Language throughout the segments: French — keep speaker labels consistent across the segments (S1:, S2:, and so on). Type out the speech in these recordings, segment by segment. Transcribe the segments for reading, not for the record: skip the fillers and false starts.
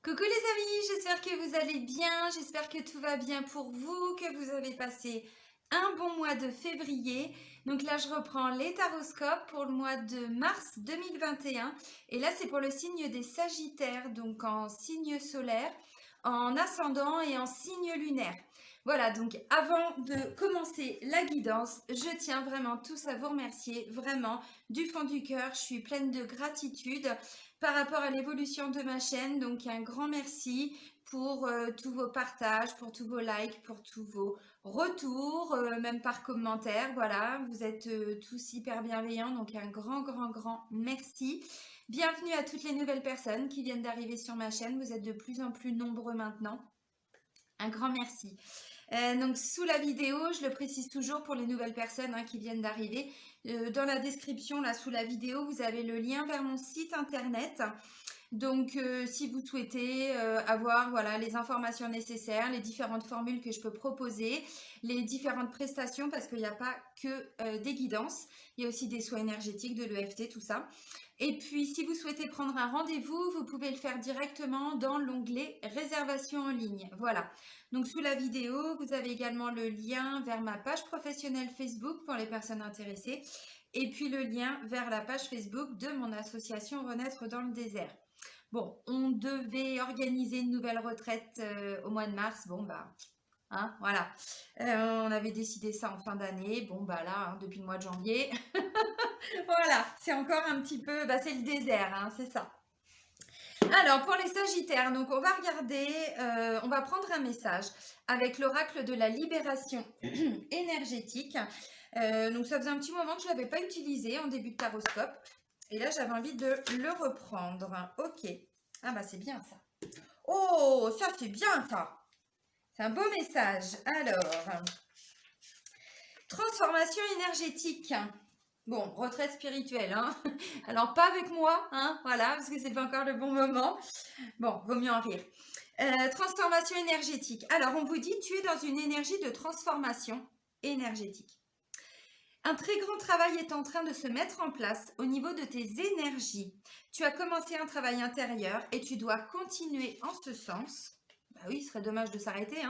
S1: Coucou les amis, j'espère que vous allez bien, j'espère que tout va bien pour vous, que vous avez passé un bon mois de février. Donc là, je reprends les taroscopes pour le mois de mars 2021. Et là, c'est pour le signe des Sagittaires, donc en signe solaire, en ascendant et en signe lunaire. Voilà, donc avant de commencer la guidance, je tiens vraiment tous à vous remercier, vraiment, du fond du cœur. Je suis pleine de gratitude par rapport à l'évolution de ma chaîne. Donc un grand merci pour tous vos partages, pour tous vos likes, pour tous vos retours, même par commentaire. Voilà, vous êtes tous hyper bienveillants. Donc un grand merci. Bienvenue à toutes les nouvelles personnes qui viennent d'arriver sur ma chaîne. Vous êtes de plus en plus nombreux maintenant. Un grand merci. Donc sous la vidéo, je le précise toujours pour les nouvelles personnes qui viennent d'arriver, dans la description là sous la vidéo, vous avez le lien vers mon site internet. Donc si vous souhaitez avoir voilà, les informations nécessaires, les différentes formules que je peux proposer, les différentes prestations, parce qu'il n'y a pas que des guidances, il y a aussi des soins énergétiques, de l'EFT, tout ça. Et puis si vous souhaitez prendre un rendez-vous, vous pouvez le faire directement dans l'onglet réservation en ligne. Voilà, donc sous la vidéo, vous avez également le lien vers ma page professionnelle Facebook pour les personnes intéressées, et puis le lien vers la page Facebook de mon association Renaître dans le désert. Bon, on devait organiser une nouvelle retraite au mois de mars. Bon, bah, voilà. On avait décidé ça en fin d'année. Bon, bah là, depuis le mois de janvier. Voilà, c'est encore un petit peu... Bah, c'est le désert, c'est ça. Alors, pour les Sagittaires, donc on va regarder, on va prendre un message avec l'oracle de la libération énergétique. Donc, ça faisait un petit moment que je ne l'avais pas utilisé en début de taroscope. Et là, j'avais envie de le reprendre. Ok. Ah bah c'est bien ça. Oh, ça c'est bien ça. C'est un beau message. Alors, transformation énergétique. Bon, retraite spirituelle. Alors, pas avec moi, voilà, parce que c'est pas encore le bon moment. Bon, vaut mieux en rire. Transformation énergétique. Alors, on vous dit, tu es dans une énergie de transformation énergétique. Un très grand travail est en train de se mettre en place au niveau de tes énergies. Tu as commencé un travail intérieur et tu dois continuer en ce sens. Bah oui, ce serait dommage de s'arrêter.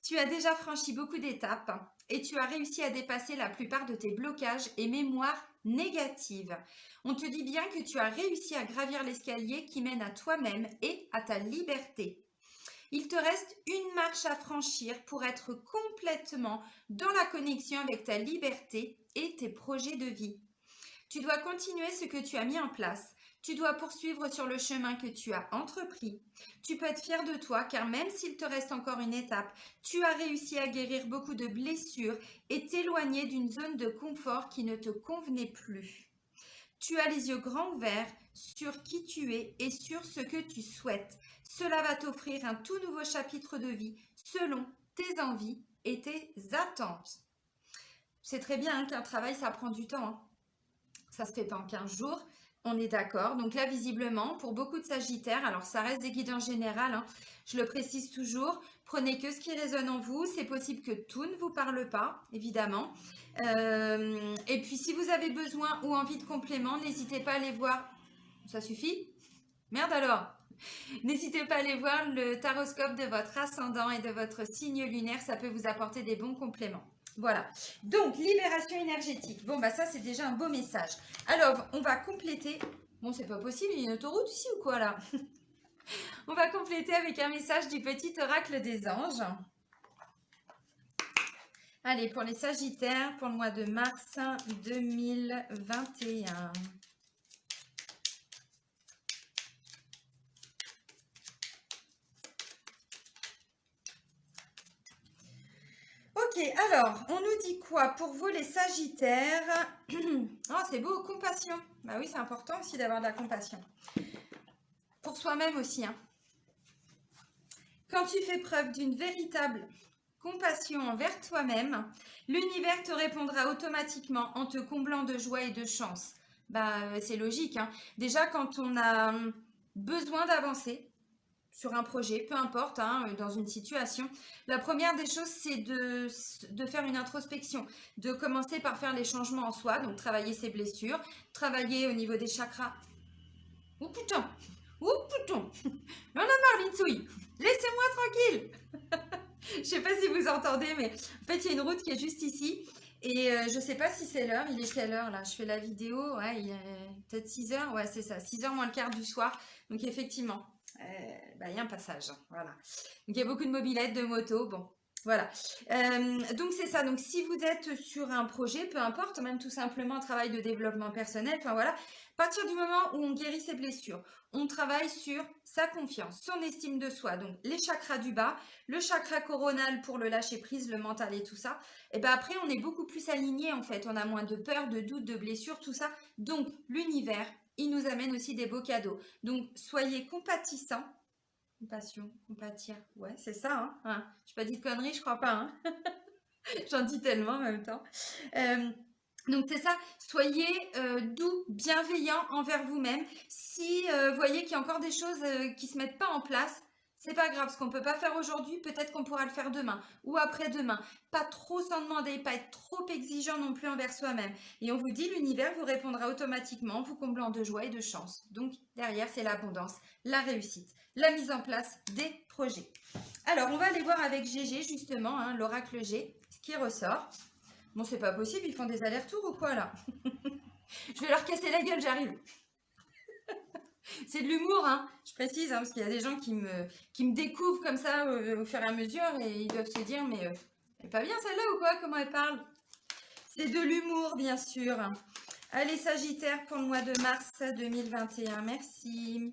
S1: Tu as déjà franchi beaucoup d'étapes et tu as réussi à dépasser la plupart de tes blocages et mémoires négatives. On te dit bien que tu as réussi à gravir l'escalier qui mène à toi-même et à ta liberté. Il te reste une marche à franchir pour être complètement dans la connexion avec ta liberté et tes projets de vie. Tu dois continuer ce que tu as mis en place. Tu dois poursuivre sur le chemin que tu as entrepris. Tu peux être fier de toi car même s'il te reste encore une étape, tu as réussi à guérir beaucoup de blessures et t'éloigner d'une zone de confort qui ne te convenait plus. Tu as les yeux grands ouverts sur qui tu es et sur ce que tu souhaites. Cela va t'offrir un tout nouveau chapitre de vie selon tes envies et tes attentes. C'est très bien qu'un travail, ça prend du temps. Ça se fait pas en 15 jours. On est d'accord. Donc là, visiblement, pour beaucoup de Sagittaires, alors ça reste des guides en général, je le précise toujours, prenez que ce qui résonne en vous. C'est possible que tout ne vous parle pas, évidemment. Et puis, si vous avez besoin ou envie de compléments, n'hésitez pas à aller voir. Ça suffit? Merde alors! N'hésitez pas à aller voir le taroscope de votre ascendant et de votre signe lunaire. Ça peut vous apporter des bons compléments. Voilà, donc libération énergétique. Bon, bah ça, c'est déjà un beau message. Alors, on va compléter. Bon, c'est pas possible, il y a une autoroute ici ou quoi là? On va compléter avec un message du petit oracle des anges. Allez, pour les Sagittaires, pour le mois de mars 2021. Ok, alors, on nous dit quoi pour vous les Sagittaires? Oh, c'est beau, compassion. Bah oui, c'est important aussi d'avoir de la compassion. Pour soi-même aussi. Quand tu fais preuve d'une véritable compassion envers toi-même, l'univers te répondra automatiquement en te comblant de joie et de chance. Bah, c'est logique. Déjà, quand on a besoin d'avancer sur un projet, peu importe, dans une situation, la première des choses, c'est de faire une introspection, de commencer par faire les changements en soi, donc travailler ses blessures, travailler au niveau des chakras. Oh putain! Oh putain! Il y en a Minsouille, laissez-moi tranquille. Je sais pas si vous entendez, mais en fait, il y a une route qui est juste ici. Et je sais pas si c'est l'heure. Il est quelle heure là? Je fais la vidéo. Ouais, il est peut-être 6 heures. Ouais, c'est ça. 6 heures moins le quart du soir. Donc, effectivement, il y a un passage. Voilà. Donc, il y a beaucoup de mobylettes, de motos. Bon, voilà. Donc, c'est ça. Donc, si vous êtes sur un projet, peu importe, même tout simplement un travail de développement personnel, enfin voilà, à partir du moment où on guérit ses blessures, on travaille sur sa confiance, son estime de soi, donc les chakras du bas, le chakra coronal pour le lâcher prise, le mental et tout ça, et bien après on est beaucoup plus aligné en fait, on a moins de peur, de doute, de blessures, tout ça. Donc l'univers, il nous amène aussi des beaux cadeaux. Donc soyez compatissants, compassion, compatir, ouais c'est ça, hein. Je n'ai pas dit de conneries, je crois pas, hein. J'en dis tellement en même temps. Donc c'est ça, soyez doux, bienveillants envers vous-même. Si vous voyez qu'il y a encore des choses qui ne se mettent pas en place, c'est pas grave, ce qu'on ne peut pas faire aujourd'hui, peut-être qu'on pourra le faire demain ou après-demain. Pas trop s'en demander, pas être trop exigeant non plus envers soi-même. Et on vous dit, l'univers vous répondra automatiquement, vous comblant de joie et de chance. Donc derrière, c'est l'abondance, la réussite, la mise en place des projets. Alors, on va aller voir avec Gégé, justement, hein, l'oracle G, ce qui ressort. Bon, c'est pas possible, ils font des allers-retours ou quoi, là? Je vais leur casser la gueule, j'arrive. C'est de l'humour, hein, je précise, hein, parce qu'il y a des gens qui me découvrent comme ça au fur et à mesure et ils doivent se dire, mais elle est pas bien celle-là ou quoi? Comment elle parle? C'est de l'humour, bien sûr. Allez, Sagittaire, pour le mois de mars 2021, merci.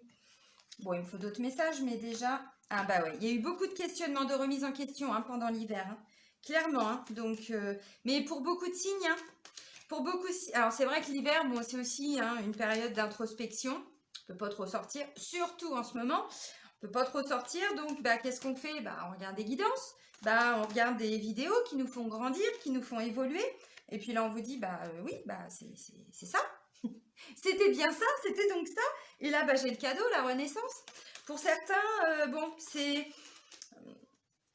S1: Bon, il me faut d'autres messages, mais déjà... Ah bah ouais, il y a eu beaucoup de questionnements, de remises en question hein, pendant l'hiver. Hein. Clairement, hein. Donc, mais pour beaucoup de signes, hein, pour beaucoup... Alors c'est vrai que l'hiver, bon, c'est aussi hein, une période d'introspection. On ne peut pas trop sortir, surtout en ce moment. On ne peut pas trop sortir, donc bah, qu'est-ce qu'on fait? Bah, on regarde des guidances, bah, on regarde des vidéos qui nous font grandir, qui nous font évoluer. Et puis là, on vous dit, bah oui, bah, c'est ça. C'était bien ça, c'était donc ça. Et là, bah, j'ai le cadeau, la renaissance. Pour certains, bon, c'est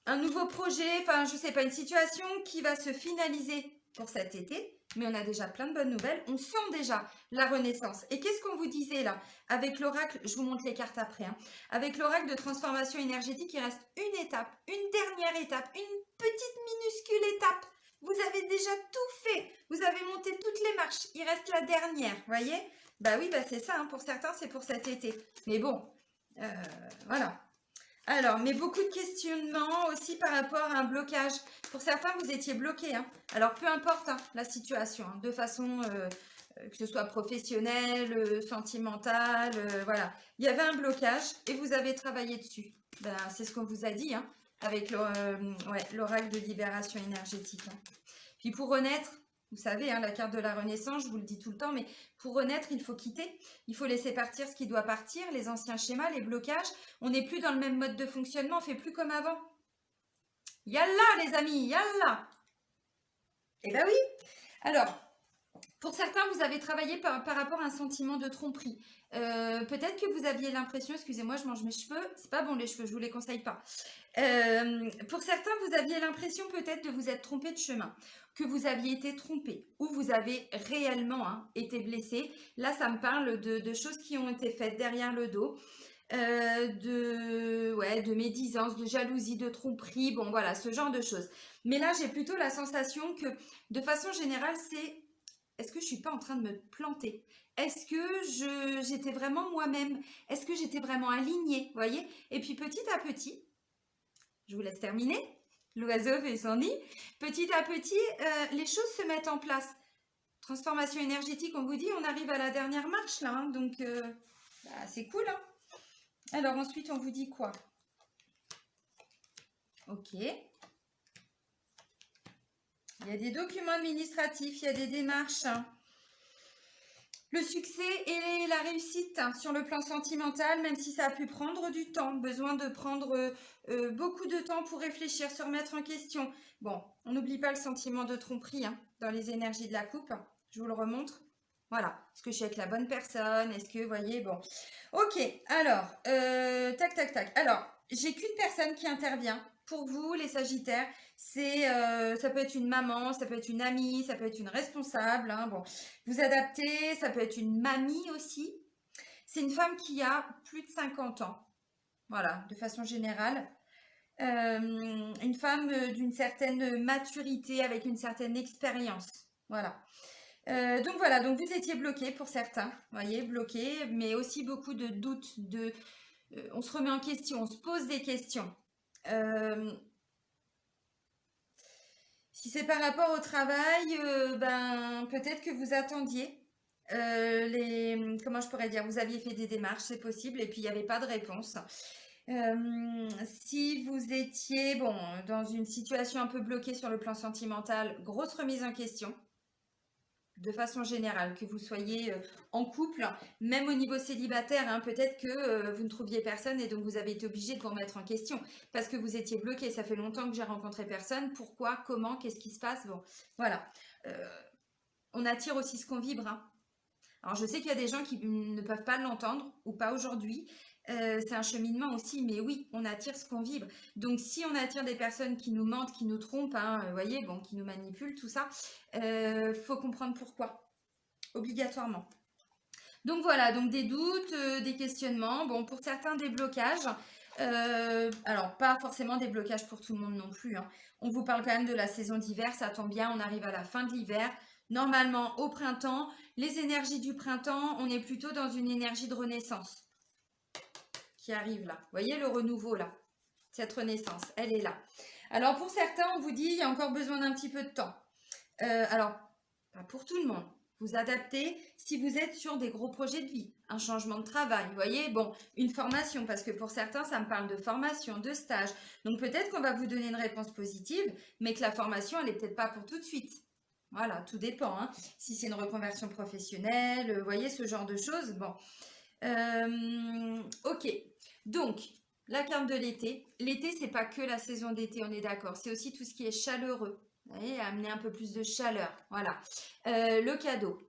S1: un nouveau projet, enfin, je sais pas, une situation qui va se finaliser pour cet été. Mais on a déjà plein de bonnes nouvelles. On sent déjà la renaissance. Et qu'est-ce qu'on vous disait là? Avec l'oracle, je vous montre les cartes après. Hein, avec l'oracle de transformation énergétique, il reste une étape, une dernière étape, une petite minuscule étape. Vous avez déjà tout fait. Vous avez monté toutes les marches. Il reste la dernière, voyez? Bah oui, bah c'est ça. Hein, pour certains, c'est pour cet été. Mais bon, voilà. Alors, mais beaucoup de questionnements aussi par rapport à un blocage. Pour certains, vous étiez bloqués. Hein. Alors, peu importe hein, la situation, hein, de façon que ce soit professionnelle, sentimentale, voilà. Il y avait un blocage et vous avez travaillé dessus. Ben, c'est ce qu'on vous a dit hein, avec l'oracle de libération énergétique. Hein. Puis pour renaître, vous savez, hein, la carte de la renaissance, je vous le dis tout le temps, mais pour renaître, il faut quitter. Il faut laisser partir ce qui doit partir, les anciens schémas, les blocages. On n'est plus dans le même mode de fonctionnement, on ne fait plus comme avant. Yallah, les amis, yallah. Eh ben oui. Alors, pour certains, vous avez travaillé par rapport à un sentiment de tromperie. Peut-être que vous aviez l'impression, excusez-moi, je mange mes cheveux, c'est pas bon les cheveux, je vous les conseille pas. Pour certains, vous aviez l'impression peut-être de vous être trompé de chemin, que vous aviez été trompé, ou vous avez réellement hein, été blessé. Là, ça me parle de choses qui ont été faites derrière le dos. De médisance, de jalousie, de tromperie, bon voilà, ce genre de choses. Mais là, j'ai plutôt la sensation que, de façon générale, c'est est-ce que je ne suis pas en train de me planter? Est-ce que j'étais vraiment moi-même? Est-ce que j'étais vraiment alignée? Vous voyez? Et puis petit à petit, je vous laisse terminer, l'oiseau fait son nid, petit à petit, les choses se mettent en place. Transformation énergétique, on vous dit, on arrive à la dernière marche là, hein, donc bah, c'est cool. Hein. Alors ensuite, on vous dit quoi? Ok. Il y a des documents administratifs, il y a des démarches. Le succès et la réussite hein, sur le plan sentimental, même si ça a pu prendre du temps, besoin de prendre beaucoup de temps pour réfléchir, se remettre en question. Bon, on n'oublie pas le sentiment de tromperie hein, dans les énergies de la coupe. Je vous le remontre. Voilà, est-ce que je suis avec la bonne personne? Est-ce que, vous voyez, bon. Ok, alors, tac, tac, tac. Alors, j'ai qu'une personne qui intervient. Pour vous, les Sagittaires, ça peut être une maman, ça peut être une amie, ça peut être une responsable. Hein, bon, vous adaptez, ça peut être une mamie aussi. C'est une femme qui a plus de 50 ans. voilà, de façon générale. Une femme d'une certaine maturité, avec une certaine expérience. Voilà. Donc voilà, donc vous étiez bloqué pour certains, vous voyez, bloqué, mais aussi beaucoup de doutes, on se remet en question, on se pose des questions. Si c'est par rapport au travail, ben peut-être que vous attendiez comment je pourrais dire, vous aviez fait des démarches, c'est possible, et puis il n'y avait pas de réponse. Si vous étiez bon dans une situation un peu bloquée sur le plan sentimental, grosse remise en question. De façon générale, que vous soyez en couple, même au niveau célibataire, hein, peut-être que vous ne trouviez personne et donc vous avez été obligé de vous remettre en question parce que vous étiez bloqué. Ça fait longtemps que j'ai rencontré personne. Pourquoi? Comment? Qu'est-ce qui se passe? Bon, voilà. On attire aussi ce qu'on vibre, hein. Alors, je sais qu'il y a des gens qui ne peuvent pas l'entendre ou pas aujourd'hui. C'est un cheminement aussi, mais oui, on attire ce qu'on vibre. Donc, si on attire des personnes qui nous mentent, qui nous trompent, hein, vous voyez, bon, qui nous manipulent, tout ça, faut comprendre pourquoi, obligatoirement. Donc voilà, donc des doutes, des questionnements. Bon, pour certains, des blocages. Alors, pas forcément des blocages pour tout le monde non plus, hein. On vous parle quand même de la saison d'hiver, ça tombe bien, on arrive à la fin de l'hiver. Normalement, au printemps, les énergies du printemps, on est plutôt dans une énergie de renaissance qui arrive là. Vous voyez le renouveau là, cette renaissance, elle est là. Alors pour certains, on vous dit, il y a encore besoin d'un petit peu de temps. Alors, pas pour tout le monde. Vous adaptez si vous êtes sur des gros projets de vie, un changement de travail, vous voyez, bon, une formation, parce que pour certains, ça me parle de formation, de stage. Donc peut-être qu'on va vous donner une réponse positive, mais que la formation, elle n'est peut-être pas pour tout de suite. Voilà, tout dépend, hein. Si c'est une reconversion professionnelle, vous voyez, ce genre de choses, bon. Ok, donc, la carte de l'été. L'été, c'est pas que la saison d'été, on est d'accord. C'est aussi tout ce qui est chaleureux. Vous voyez, amener un peu plus de chaleur. Voilà. Le cadeau.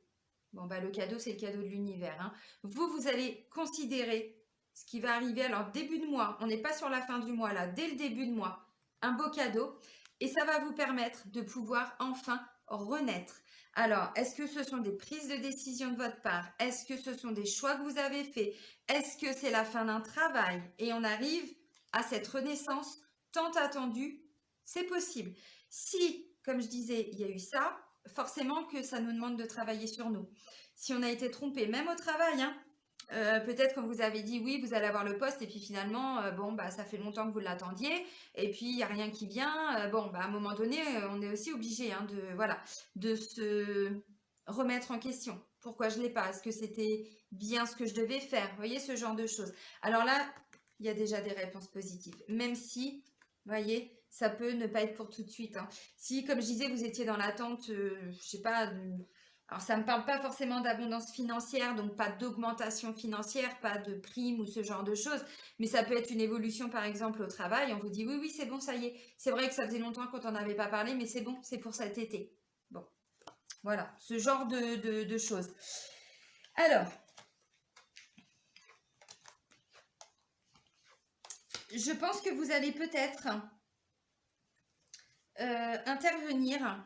S1: Bon, bah, le cadeau, c'est le cadeau de l'univers, hein. Vous allez considérer ce qui va arriver. Alors, début de mois, on n'est pas sur la fin du mois, là. Dès le début de mois, un beau cadeau. Et ça va vous permettre de pouvoir enfin renaître. Alors, est-ce que ce sont des prises de décision de votre part? Est-ce que ce sont des choix que vous avez faits? Est-ce que c'est la fin d'un travail? Et on arrive à cette renaissance tant attendue? C'est possible. Si, comme je disais, il y a eu ça, forcément que ça nous demande de travailler sur nous. Si on a été trompé, même au travail, hein, peut-être qu'on vous avait dit oui, vous allez avoir le poste et puis finalement, bon, bah, ça fait longtemps que vous l'attendiez et puis il n'y a rien qui vient. Bon, bah, à un moment donné, on est aussi obligé, hein, de se remettre en question. Pourquoi je ne l'ai pas? Est-ce que c'était bien ce que je devais faire? Vous voyez, ce genre de choses. Alors là, il y a déjà des réponses positives, même si, vous voyez, ça peut ne pas être pour tout de suite, hein. Si, comme je disais, vous étiez dans l'attente, je sais pas, alors ça ne me parle pas forcément d'abondance financière, donc pas d'augmentation financière, pas de prime ou ce genre de choses, mais ça peut être une évolution par exemple au travail. On vous dit oui, oui, c'est bon, ça y est. C'est vrai que ça faisait longtemps qu'on n'en avait pas parlé, mais c'est bon, c'est pour cet été. Bon, voilà, ce genre de choses. Alors, je pense que vous allez peut-être intervenir,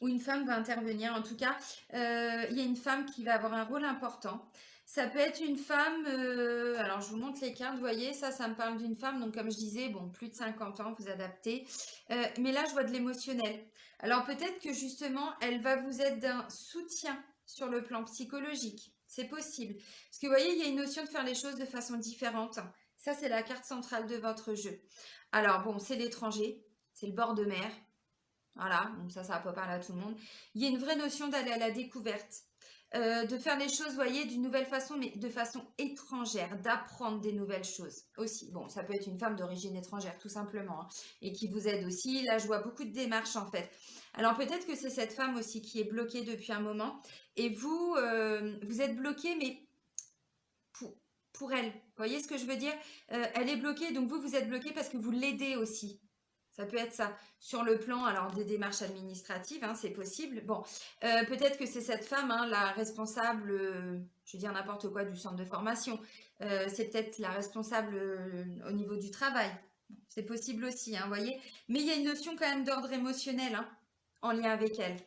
S1: ou une femme va intervenir. En tout cas, il y a une femme qui va avoir un rôle important. Ça peut être une femme, alors je vous montre les cartes, vous voyez, ça me parle d'une femme, donc comme je disais, bon, plus de 50 ans, vous adaptez. Mais là, je vois de l'émotionnel. Alors peut-être que justement, elle va vous être d'un soutien sur le plan psychologique. C'est possible. Parce que vous voyez, il y a une notion de faire les choses de façon différente. Ça, c'est la carte centrale de votre jeu. Alors bon, c'est l'étranger, c'est le bord de mer. Voilà, donc ça va pas parler à tout le monde. Il y a une vraie notion d'aller à la découverte, de faire les choses, vous voyez, d'une nouvelle façon, mais de façon étrangère, d'apprendre des nouvelles choses aussi. Bon, ça peut être une femme d'origine étrangère, tout simplement, hein, et qui vous aide aussi. Là, je vois beaucoup de démarches, en fait. Alors, peut-être que c'est cette femme aussi qui est bloquée depuis un moment, et vous, vous êtes bloqué, mais pour elle. Vous voyez ce que je veux dire? Elle est bloquée, donc vous êtes bloqué parce que vous l'aidez aussi. Ça peut être ça. Sur le plan, alors des démarches administratives, hein, c'est possible. Bon, peut-être que c'est cette femme, hein, la responsable, je veux dire n'importe quoi, du centre de formation. C'est peut-être la responsable au niveau du travail. C'est possible aussi, hein, vous voyez. Mais il y a une notion quand même d'ordre émotionnel, hein, en lien avec elle.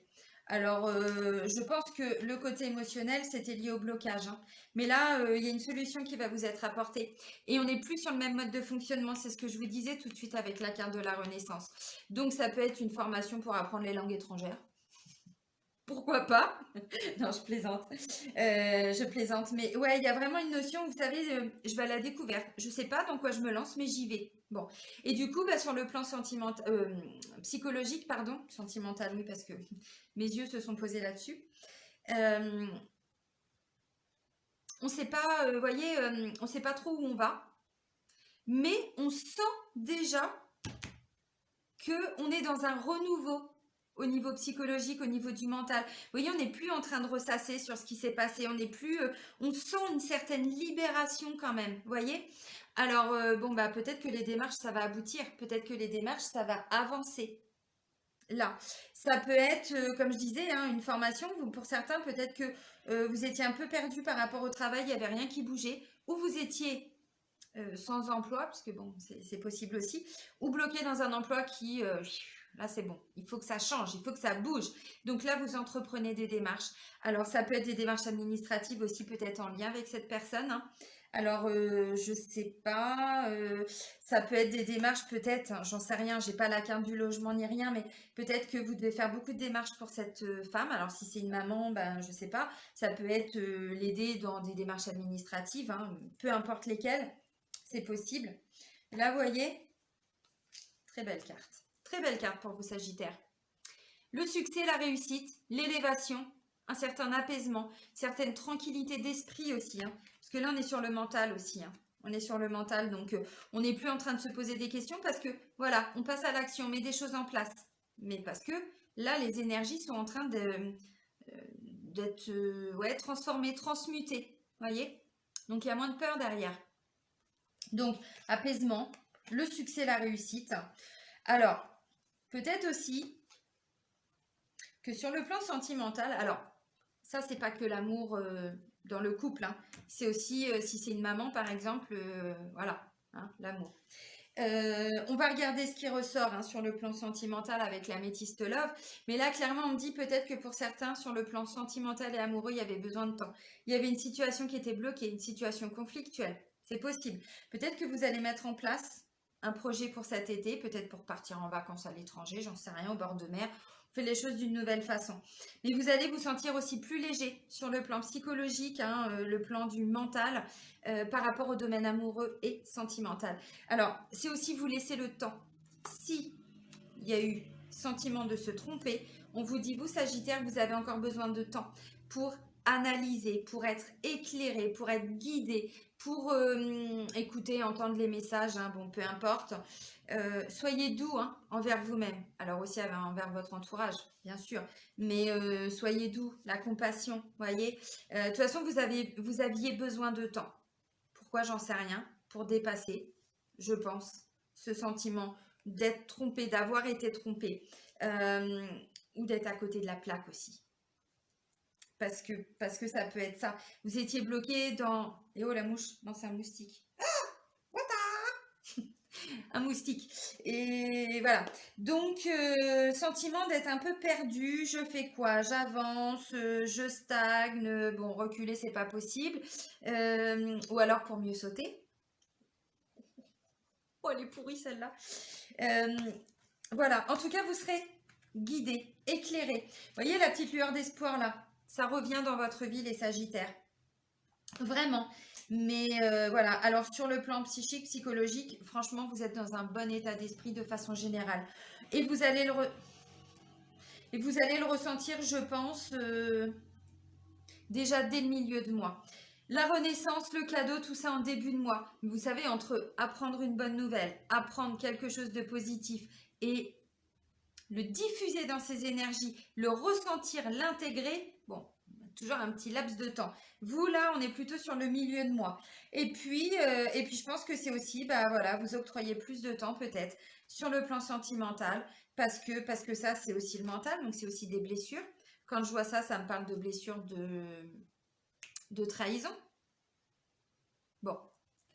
S1: Alors, je pense que le côté émotionnel, c'était lié au blocage, hein. Mais là, il y a une solution qui va vous être apportée. Et on n'est plus sur le même mode de fonctionnement, c'est ce que je vous disais tout de suite avec la carte de la Renaissance. Donc, ça peut être une formation pour apprendre les langues étrangères. Pourquoi pas? Non, je plaisante. Je plaisante. Mais ouais, il y a vraiment une notion, vous savez, je vais à la découverte. Je sais pas dans quoi je me lance, mais j'y vais. Bon. Et du coup, bah, sur le plan sentimental, psychologique, pardon, sentimental, oui, parce que mes yeux se sont posés là-dessus. Euh, on sait pas, voyez, on sait pas trop où on va, mais on sent déjà que on est dans un renouveau au niveau psychologique, au niveau du mental. Vous voyez, on n'est plus en train de ressasser sur ce qui s'est passé, on n'est plus, on sent une certaine libération quand même, vous voyez. Alors, bon, bah, peut-être que les démarches, ça va aboutir, peut-être que les démarches, ça va avancer. Là, ça peut être, comme je disais, hein, une formation. Pour certains, peut-être que vous étiez un peu perdu par rapport au travail, il n'y avait rien qui bougeait, ou vous étiez sans emploi, parce que bon, c'est possible aussi, ou bloqué dans un emploi qui, là c'est bon, il faut que ça change, il faut que ça bouge. Donc là, vous entreprenez des démarches. Alors ça peut être des démarches administratives aussi, peut-être en lien avec cette personne, hein. Alors, je sais pas, ça peut être des démarches, peut-être, hein, j'en sais rien, j'ai pas la carte du logement ni rien, mais peut-être que vous devez faire beaucoup de démarches pour cette femme. Alors, si c'est une maman, ben, je sais pas, ça peut être l'aider dans des démarches administratives, hein, peu importe lesquelles. C'est possible. Là, vous voyez, très belle carte. Très belle carte pour vous, Sagittaire. Le succès, la réussite, l'élévation, un certain apaisement, certaine tranquillité d'esprit aussi, hein. Parce que là, on est sur le mental aussi, hein. On est sur le mental, donc on n'est plus en train de se poser des questions parce que, voilà, on passe à l'action, on met des choses en place. Mais parce que là, les énergies sont en train d'être ouais, transformées, transmutées. Voyez. Donc, il y a moins de peur derrière. Donc, apaisement, le succès, la réussite. Alors, peut-être aussi que sur le plan sentimental, alors, ça, c'est pas que l'amour dans le couple, hein. C'est aussi, si c'est une maman, par exemple, voilà, hein, l'amour. On va regarder ce qui ressort, hein, sur le plan sentimental avec l'améthyste love. Mais là, clairement, on me dit peut-être que pour certains, sur le plan sentimental et amoureux, il y avait besoin de temps. Il y avait une situation qui était bloquée, une situation conflictuelle. C'est possible. Peut-être que vous allez mettre en place un projet pour cet été, peut-être pour partir en vacances à l'étranger, j'en sais rien, au bord de mer. On fait les choses d'une nouvelle façon. Mais vous allez vous sentir aussi plus léger sur le plan psychologique, hein, le plan du mental, par rapport au domaine amoureux et sentimental. Alors, c'est aussi vous laisser le temps. Si il y a eu sentiment de se tromper, on vous dit, vous Sagittaire, vous avez encore besoin de temps pour analyser, pour être éclairé, pour être guidé, pour écouter, entendre les messages, hein, bon, peu importe. Soyez doux, hein, envers vous-même, alors aussi envers votre entourage, bien sûr, mais soyez doux, la compassion, voyez. De toute façon, vous aviez besoin de temps. Pourquoi, j'en sais rien, pour dépasser, je pense, ce sentiment d'être trompé, d'avoir été trompé, ou d'être à côté de la plaque aussi. Parce que ça peut être ça. Vous étiez bloqué dans... Et oh, la mouche, non, c'est un moustique. Un moustique. Et voilà. Donc, sentiment d'être un peu perdu. Je fais quoi? J'avance, je stagne. Bon, reculer, c'est pas possible. Ou alors pour mieux sauter. Oh, elle est pourrie celle-là. Voilà. En tout cas, vous serez guidé, éclairé. Vous voyez la petite lueur d'espoir là? Ça revient dans votre vie, les Sagittaires. Vraiment. Mais voilà, alors sur le plan psychique, psychologique, franchement, vous êtes dans un bon état d'esprit de façon générale. Et vous allez le ressentir, je pense, déjà dès le milieu de mois. La renaissance, le cadeau, tout ça en début de mois. Vous savez, entre apprendre une bonne nouvelle, apprendre quelque chose de positif et le diffuser dans ses énergies, le ressentir, l'intégrer, bon, toujours un petit laps de temps. Vous, là, on est plutôt sur le milieu de mois. Et puis je pense que c'est aussi, bah voilà, vous octroyez plus de temps peut-être sur le plan sentimental, parce que ça, c'est aussi le mental, donc c'est aussi des blessures. Quand je vois ça, ça me parle de blessures de trahison. Bon, vous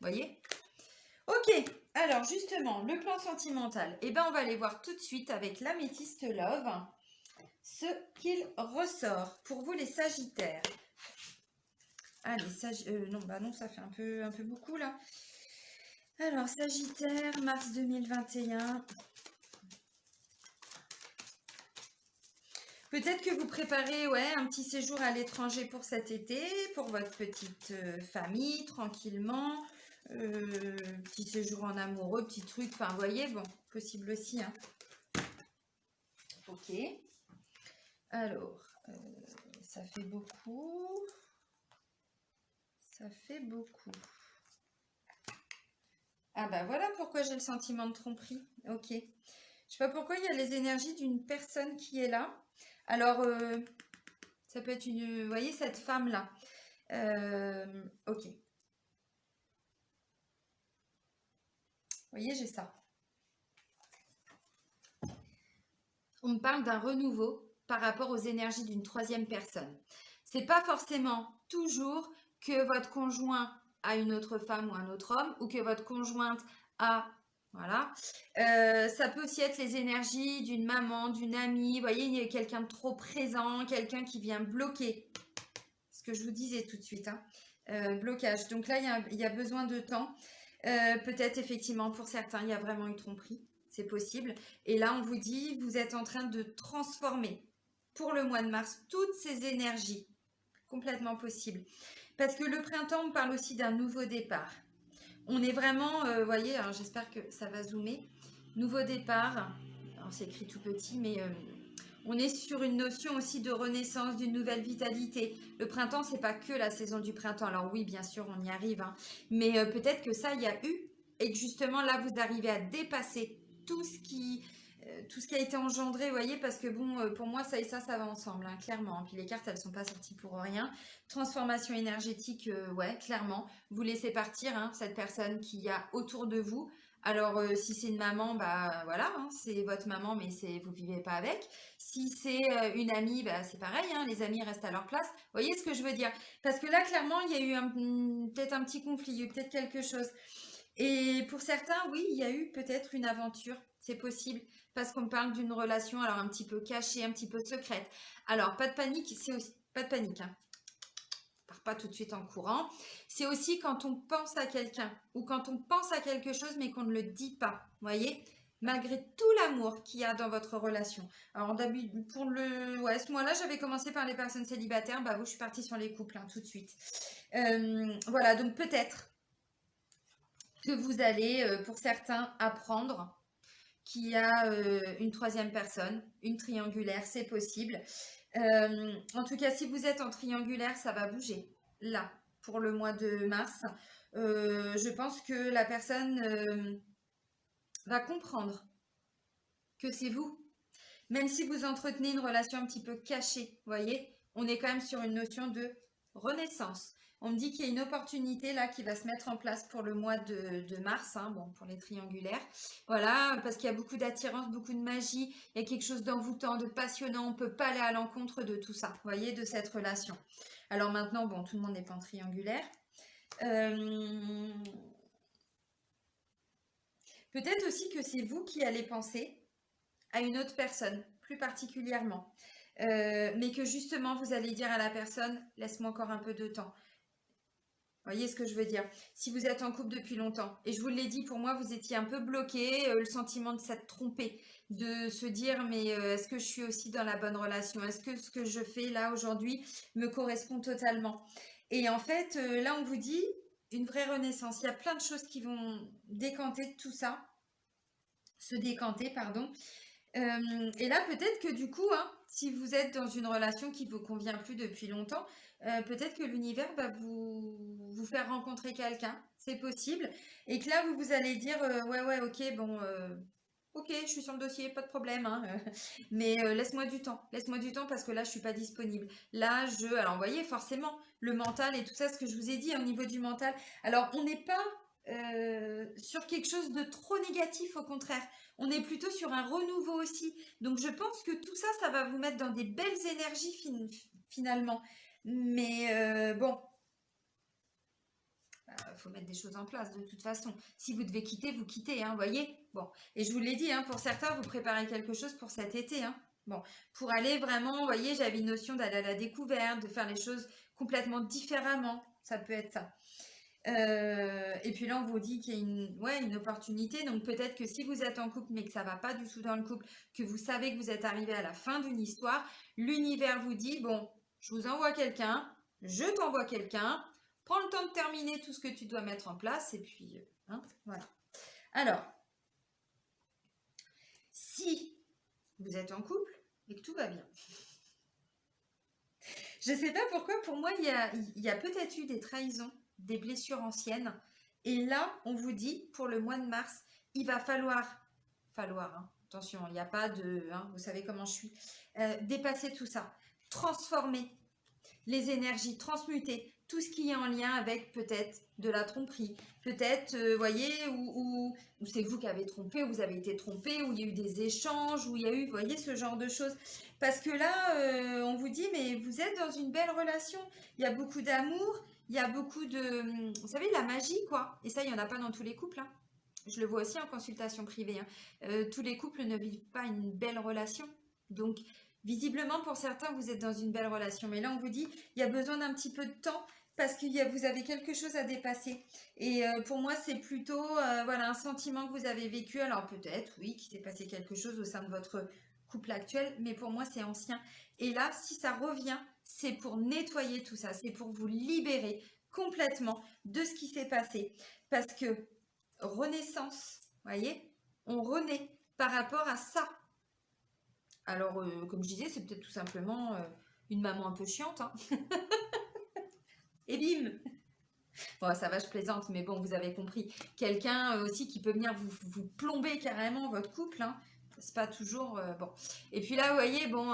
S1: voyez? Ok, alors justement, le plan sentimental, eh ben, on va aller voir tout de suite avec l'améthyste love ce qu'il ressort pour vous les Sagittaires. Ah, les Sagittaires, non, bah non, ça fait un peu beaucoup là. Alors, Sagittaire, mars 2021. Peut-être que vous préparez un petit séjour à l'étranger pour cet été, pour votre petite famille, tranquillement. Petit séjour en amoureux, petit truc, enfin, vous voyez, bon, possible aussi. Hein. Ok. Alors, ça fait beaucoup. Ça fait beaucoup. Ah bah voilà pourquoi j'ai le sentiment de tromperie. Ok. Je sais pas pourquoi il y a les énergies d'une personne qui est là. Alors, ça peut être une... Vous voyez cette femme-là. Ok. Vous voyez, j'ai ça. On me parle d'un renouveau par rapport aux énergies d'une troisième personne. C'est pas forcément toujours que votre conjoint a une autre femme ou un autre homme ou que votre conjointe a... Voilà. Ça peut aussi être les énergies d'une maman, d'une amie. Vous voyez, il y a quelqu'un de trop présent, quelqu'un qui vient bloquer. Ce que je vous disais tout de suite. Hein. Blocage. Donc là, il y a besoin de temps. Peut-être effectivement pour certains, il y a vraiment eu tromperie. C'est possible. Et là, on vous dit, vous êtes en train de transformer pour le mois de mars toutes ces énergies. Complètement possible. Parce que le printemps, on parle aussi d'un nouveau départ. On est vraiment, vous voyez, alors j'espère que ça va zoomer. Nouveau départ. Alors c'est écrit tout petit, mais on est sur une notion aussi de renaissance, d'une nouvelle vitalité. Le printemps, c'est pas que la saison du printemps. Alors oui, bien sûr, on y arrive. Hein. Mais peut-être que ça, il y a eu. Et que justement, là, vous arrivez à dépasser tout ce qui a été engendré, vous voyez, parce que bon, pour moi, ça et ça va ensemble, hein, clairement. Puis les cartes, elles sont pas sorties pour rien. Transformation énergétique, ouais, clairement. Vous laissez partir hein, cette personne qu'il y a autour de vous. Alors, si c'est une maman, bah voilà, hein, c'est votre maman, mais vous vivez pas avec. Si c'est une amie, bah, c'est pareil, hein, les amis restent à leur place. Vous voyez ce que je veux dire? Parce que là, clairement, il y a eu peut-être un petit conflit, il y a eu peut-être quelque chose. Et pour certains, oui, il y a eu peut-être une aventure, c'est possible, parce qu'on parle d'une relation alors un petit peu cachée, un petit peu secrète. Alors, pas de panique, c'est aussi pas de panique, hein. Part pas tout de suite en courant. C'est aussi quand on pense à quelqu'un ou quand on pense à quelque chose mais qu'on ne le dit pas, voyez, malgré tout l'amour qu'il y a dans votre relation. Alors d'habitude pour ce mois-là, j'avais commencé par les personnes célibataires, bah vous, je suis partie sur les couples hein, tout de suite. Voilà, donc peut-être que vous allez, pour certains, apprendre qu'il y a une troisième personne, une triangulaire, c'est possible. En tout cas, si vous êtes en triangulaire, ça va bouger. Là, pour le mois de mars, je pense que la personne va comprendre que c'est vous. Même si vous entretenez une relation un petit peu cachée, voyez, on est quand même sur une notion de renaissance. On me dit qu'il y a une opportunité là qui va se mettre en place pour le mois de mars, hein, bon, pour les triangulaires. Voilà, parce qu'il y a beaucoup d'attirance, beaucoup de magie, il y a quelque chose d'envoûtant, de passionnant, on ne peut pas aller à l'encontre de tout ça, voyez, de cette relation. Alors maintenant, bon, tout le monde n'est pas en triangulaire. Peut-être aussi que c'est vous qui allez penser à une autre personne, plus particulièrement. Mais que justement, vous allez dire à la personne, laisse-moi encore un peu de temps. Vous voyez ce que je veux dire? Si vous êtes en couple depuis longtemps, et je vous l'ai dit, pour moi, vous étiez un peu bloqué, le sentiment de s'être trompé, de se dire, mais est-ce que je suis aussi dans la bonne relation? Est-ce que ce que je fais là aujourd'hui me correspond totalement? Et en fait, là, on vous dit une vraie renaissance. Il y a plein de choses qui vont décanter tout ça, se décanter, pardon. Et là, peut-être que du coup, hein, si vous êtes dans une relation qui ne vous convient plus depuis longtemps, peut-être que l'univers va vous faire rencontrer quelqu'un, c'est possible. Et que là, vous allez dire, ouais, ok, bon, ok, je suis sur le dossier, pas de problème, hein, mais laisse-moi du temps parce que là, je suis pas disponible. Là, alors, vous voyez, forcément, le mental et tout ça, ce que je vous ai dit hein, au niveau du mental. Alors, on n'est pas sur quelque chose de trop négatif, au contraire. On est plutôt sur un renouveau aussi. Donc, je pense que tout ça, ça va vous mettre dans des belles énergies finalement. Mais bon, faut mettre des choses en place de toute façon. Si vous devez quitter, vous quittez, hein, voyez. Bon, et je vous l'ai dit, hein, pour certains, vous préparez quelque chose pour cet été. Hein. Bon, pour aller vraiment, vous voyez, j'avais une notion d'aller à la découverte, de faire les choses complètement différemment. Ça peut être ça. Et puis là, on vous dit qu'il y a une opportunité. Donc peut-être que si vous êtes en couple, mais que ça va pas du tout dans le couple, que vous savez que vous êtes arrivé à la fin d'une histoire, l'univers vous dit, bon, je vous envoie quelqu'un, je t'envoie quelqu'un, prends le temps de terminer tout ce que tu dois mettre en place, et puis, hein, voilà. Alors, si vous êtes en couple et que tout va bien, je ne sais pas pourquoi, pour moi, il y a peut-être eu des trahisons, des blessures anciennes. Et là, on vous dit, pour le mois de mars, il va falloir, hein, attention, il n'y a pas de, hein, vous savez comment je suis, dépasser tout ça, transformer les énergies, transmuter tout ce qui est en lien avec peut-être de la tromperie, peut-être, voyez, où c'est vous qui avez trompé, où vous avez été trompé, où il y a eu des échanges, où il y a eu, vous voyez, ce genre de choses. Parce que là, on vous dit, mais vous êtes dans une belle relation, il y a beaucoup d'amour, il y a beaucoup de, vous savez, la magie, quoi. Et ça, il n'y en a pas dans tous les couples, hein. Je le vois aussi en consultation privée, hein. Tous les couples ne vivent pas une belle relation. Donc, visiblement, pour certains, vous êtes dans une belle relation. Mais là, on vous dit, il y a besoin d'un petit peu de temps parce que vous avez quelque chose à dépasser. Et pour moi, c'est plutôt voilà, un sentiment que vous avez vécu. Alors peut-être, oui, qu'il s'est passé quelque chose au sein de votre couple actuel. Mais pour moi, c'est ancien. Et là, si ça revient, c'est pour nettoyer tout ça. C'est pour vous libérer complètement de ce qui s'est passé. Parce que renaissance, voyez, on renaît par rapport à ça. Alors, comme je disais, c'est peut-être tout simplement une maman un peu chiante, hein. Et bim! Bon, ça va, je plaisante, mais bon, vous avez compris. Quelqu'un aussi qui peut venir vous plomber carrément votre couple, hein. C'est pas toujours... bon. Et puis là, vous voyez, bon...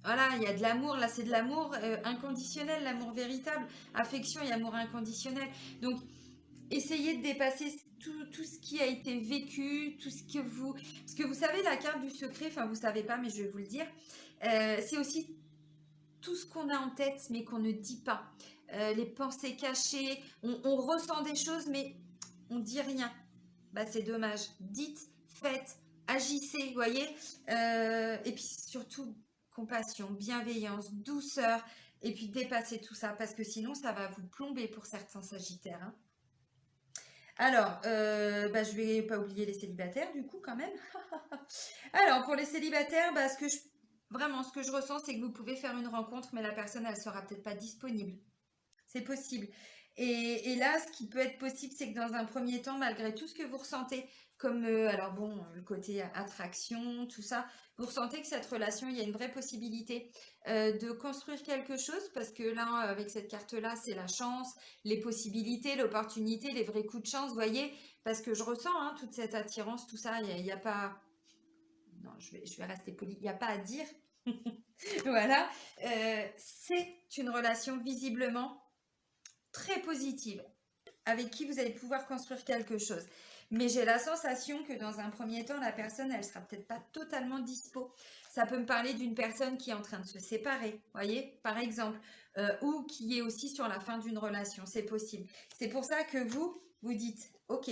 S1: voilà, il y a de l'amour, là c'est de l'amour inconditionnel, l'amour véritable, affection et amour inconditionnel. Donc, essayez de dépasser tout ce qui a été vécu, tout ce que vous... Parce que vous savez, la carte du secret, enfin vous savez pas, mais je vais vous le dire, c'est aussi tout ce qu'on a en tête, mais qu'on ne dit pas. Les pensées cachées, on ressent des choses, mais on dit rien. Bah, c'est dommage. Dites, faites, agissez, vous voyez. Et puis surtout, compassion, bienveillance, douceur, et puis dépassez tout ça, parce que sinon, ça va vous plomber pour certains sagittaires, hein. Alors, bah, je vais pas oublier les célibataires, du coup, quand même. Alors, pour les célibataires, bah, vraiment, ce que je ressens, c'est que vous pouvez faire une rencontre, mais la personne, elle sera peut-être pas disponible. C'est possible. Et là, ce qui peut être possible, c'est que dans un premier temps, malgré tout ce que vous ressentez, comme, alors bon, le côté attraction, tout ça, vous ressentez que cette relation, il y a une vraie possibilité de construire quelque chose, parce que là, avec cette carte-là, c'est la chance, les possibilités, l'opportunité, les vrais coups de chance, vous voyez, parce que je ressens hein, toute cette attirance, tout ça, il n'y a pas... Non, je vais rester polie, il n'y a pas à dire. Voilà. C'est une relation visiblement très positive, avec qui vous allez pouvoir construire quelque chose. Mais j'ai la sensation que dans un premier temps, la personne, elle sera peut-être pas totalement dispo. Ça peut me parler d'une personne qui est en train de se séparer, voyez, par exemple, ou qui est aussi sur la fin d'une relation, c'est possible. C'est pour ça que vous dites, ok,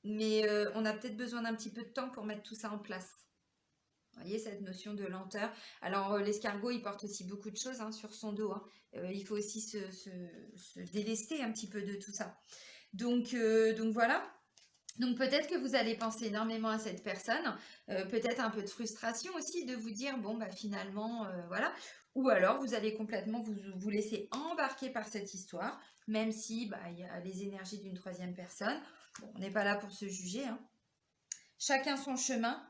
S1: mais on a peut-être besoin d'un petit peu de temps pour mettre tout ça en place. Vous voyez cette notion de lenteur. Alors l'escargot, il porte aussi beaucoup de choses hein, sur son dos, hein. Il faut aussi se délester un petit peu de tout ça. Donc voilà. Donc peut-être que vous allez penser énormément à cette personne, peut-être un peu de frustration aussi de vous dire bon bah finalement voilà, ou alors vous allez complètement vous laisser embarquer par cette histoire, même si bah il y a les énergies d'une troisième personne. Bon, on n'est pas là pour se juger, hein. Chacun son chemin.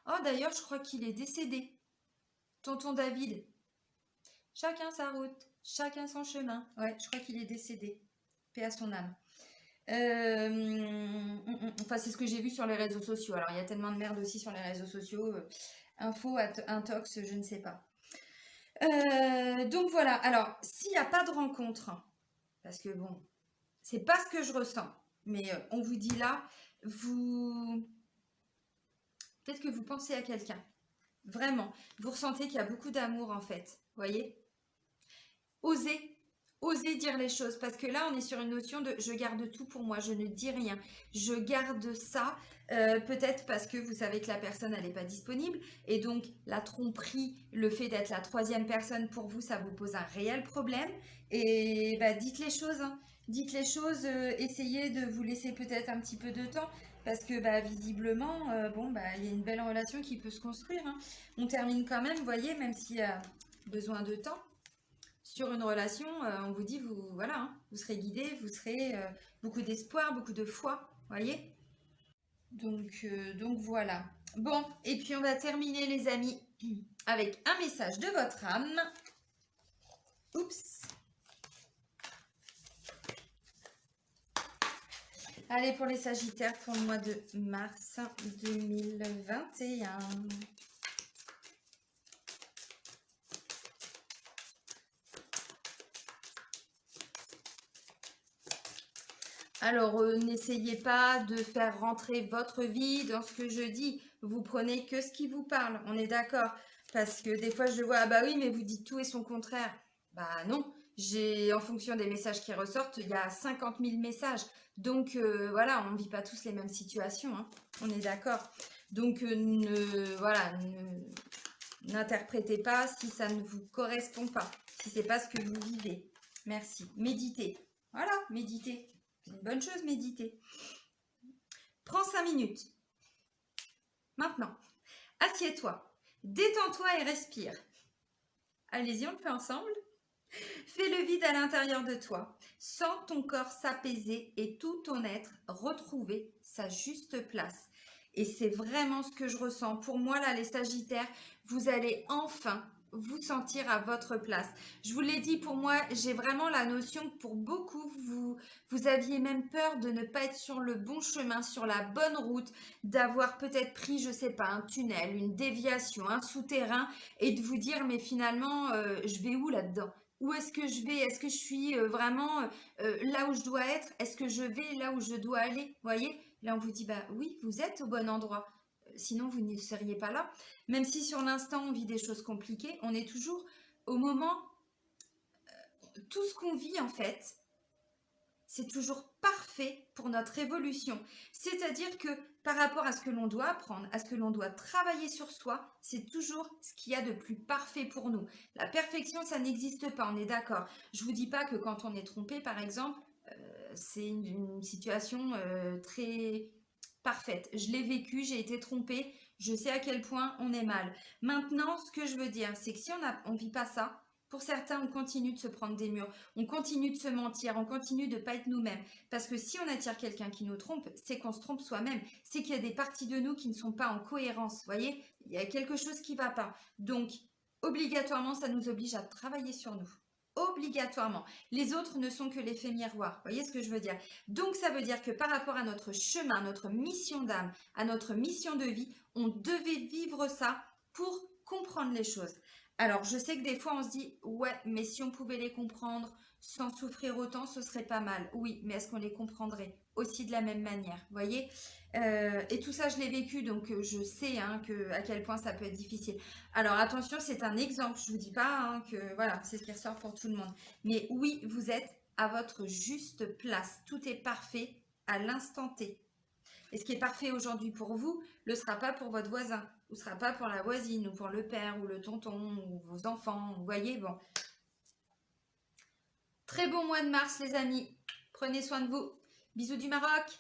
S1: Oh d'ailleurs je crois qu'il est décédé, tonton David. Chacun sa route, chacun son chemin. Ouais, je crois qu'il est décédé. Paix à son âme. Enfin, c'est ce que j'ai vu sur les réseaux sociaux. Alors, il y a tellement de merde aussi sur les réseaux sociaux. Info, intox, je ne sais pas. Donc voilà. Alors, s'il n'y a pas de rencontre, parce que bon, c'est pas ce que je ressens, mais on vous dit là, peut-être que vous pensez à quelqu'un. Vraiment. Vous ressentez qu'il y a beaucoup d'amour en fait. Voyez ? Osez. osez dire les choses parce que là, on est sur une notion de je garde tout pour moi, je ne dis rien. Je garde ça, peut-être parce que vous savez que la personne, elle n'est pas disponible. Et donc, la tromperie, le fait d'être la troisième personne pour vous, ça vous pose un réel problème. Et bah, dites les choses, hein. Dites les choses, essayez de vous laisser peut-être un petit peu de temps. Parce que bah, visiblement, bon, bah, il y a une belle relation qui peut se construire, hein. On termine quand même, vous voyez, même s'il y a besoin de temps sur une relation, on vous dit, vous, voilà, hein, vous serez guidé, vous serez beaucoup d'espoir, beaucoup de foi, voyez. Donc voilà. Bon, et puis on va terminer les amis avec un message de votre âme. Oups. Allez, pour les Sagittaires, pour le mois de mars 2021. Alors, n'essayez pas de faire rentrer votre vie dans ce que je dis. Vous prenez que ce qui vous parle. On est d'accord? Parce que des fois, je vois, ah bah oui, mais vous dites tout et son contraire. Bah non. En fonction des messages qui ressortent, il y a 50 000 messages. Donc, voilà, on ne vit pas tous les mêmes situations, hein. On est d'accord. Donc, voilà, n'interprétez pas si ça ne vous correspond pas. Si c'est pas ce que vous vivez. Merci. Méditez. Voilà, méditez. C'est une bonne chose, méditer. Prends 5 minutes. Maintenant, assieds-toi, détends-toi et respire. Allez-y, on le fait ensemble. Fais le vide à l'intérieur de toi. Sens ton corps s'apaiser et tout ton être retrouver sa juste place. Et c'est vraiment ce que je ressens. Pour moi, là, les Sagittaires, vous allez enfin vous sentir à votre place. Je vous l'ai dit, pour moi, j'ai vraiment la notion que pour beaucoup, vous aviez même peur de ne pas être sur le bon chemin, sur la bonne route, d'avoir peut-être pris, je sais pas, un tunnel, une déviation, un souterrain, et de vous dire, mais finalement, je vais où là-dedans? Où est-ce que je vais? Est-ce que je suis vraiment là où je dois être? Est-ce que je vais là où je dois aller? Voyez? Là, on vous dit, bah oui, vous êtes au bon endroit. Sinon, vous ne seriez pas là. Même si sur l'instant, on vit des choses compliquées, on est toujours au moment, tout ce qu'on vit en fait, c'est toujours parfait pour notre évolution. C'est-à-dire que par rapport à ce que l'on doit apprendre, à ce que l'on doit travailler sur soi, c'est toujours ce qu'il y a de plus parfait pour nous. La perfection, ça n'existe pas, on est d'accord. Je vous dis pas que quand on est trompé, par exemple, c'est une situation très parfaite. Je l'ai vécu, j'ai été trompée, je sais à quel point on est mal. Maintenant, ce que je veux dire, c'est que si on ne vit pas ça, pour certains, on continue de se prendre des murs, on continue de se mentir, on continue de ne pas être nous-mêmes. Parce que si on attire quelqu'un qui nous trompe, c'est qu'on se trompe soi-même. C'est qu'il y a des parties de nous qui ne sont pas en cohérence. Vous voyez, il y a quelque chose qui ne va pas. Donc, obligatoirement, ça nous oblige à travailler sur nous. Obligatoirement. Les autres ne sont que l'effet miroir. Vous voyez ce que je veux dire? Donc, ça veut dire que par rapport à notre chemin, notre mission d'âme, à notre mission de vie, on devait vivre ça pour comprendre les choses. Alors, je sais que des fois, on se dit, ouais, mais si on pouvait les comprendre sans souffrir autant, ce serait pas mal. Oui, mais est-ce qu'on les comprendrait aussi de la même manière? Vous voyez? Et tout ça, je l'ai vécu, donc je sais hein, à quel point ça peut être difficile. Alors, attention, c'est un exemple. Je ne vous dis pas hein, que voilà, c'est ce qui ressort pour tout le monde. Mais oui, vous êtes à votre juste place. Tout est parfait à l'instant T. Et ce qui est parfait aujourd'hui pour vous, ne le sera pas pour votre voisin, ou ne sera pas pour la voisine, ou pour le père, ou le tonton, ou vos enfants. Vous voyez, bon. Très bon mois de mars, les amis. Prenez soin de vous. Bisous du Maroc.